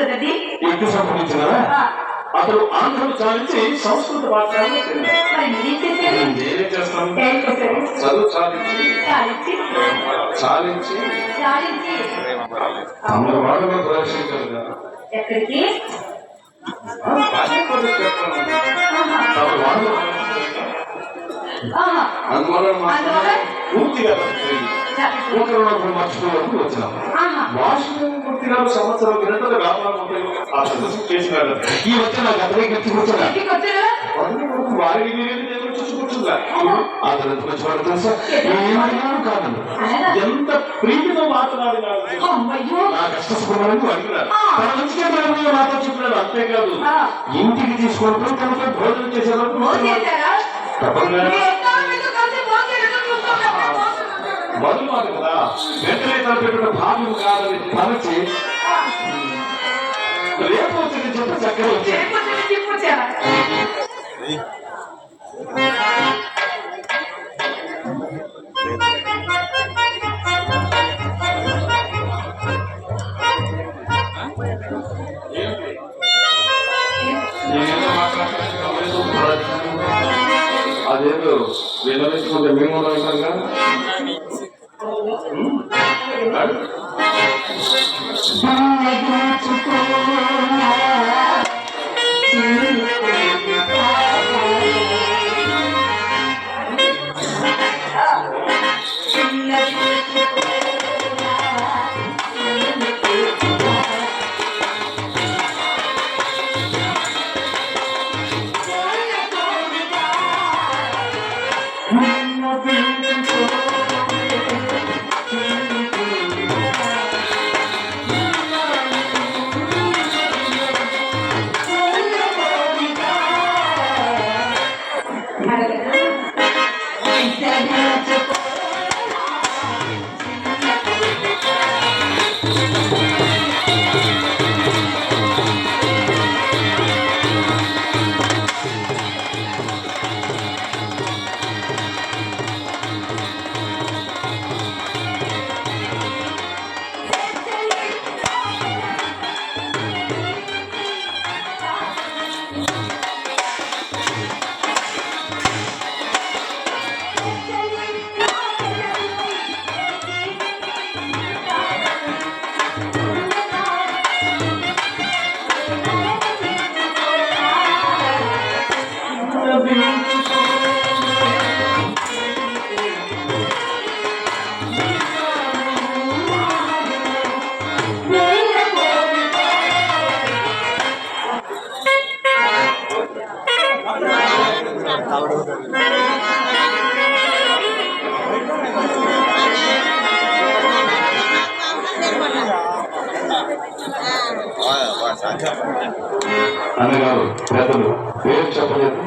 కదండి. వ్యక్తి సంబంధించినదా? అతడు ఆంధ్రం చాలించి సంస్కృత భాషను నేనే చేస్తాను. చదువు చాలించి తమ వాడుగా ప్రదర్శించారు కదా. ఎక్కడికి అందువల్ల పూర్తిగా ఒకరు మర్చిపోవడానికి వచ్చినాం. వాషింగ్టన్ 4 సంవత్సరాల క్రితం వ్యాపారం ఆ సదస్సు చేసినారు. ఈ వచ్చి నాకు అతనికి వచ్చి కూర్చున్నా వారికి చూసుకుంటుందా అతను మంచి వాడు తెలుసా? ఏమడిగాను కాదు, ఎంత ప్రీతితో మాట్లాడినాడు. నా కష్టసుకున్నారని అడిగినారు. తన మంచిగా నాతో చెప్పినాడు. అంతేకాదు ఇంటికి తీసుకుంటూ తనతో భోజనం చేసేటప్పుడు తప్పకుండా మొదలు మాట కదా. వెంటనే తలపెట్టిన భాగం కాదని తలచి రేపు వచ్చి చెప్పి చక్కగా వచ్చాయి. అదేదో వినవేసుకుంటే మేము ఉంటాంగా. అన్నగారు పెద్దలు పేరు చెప్పలేదు.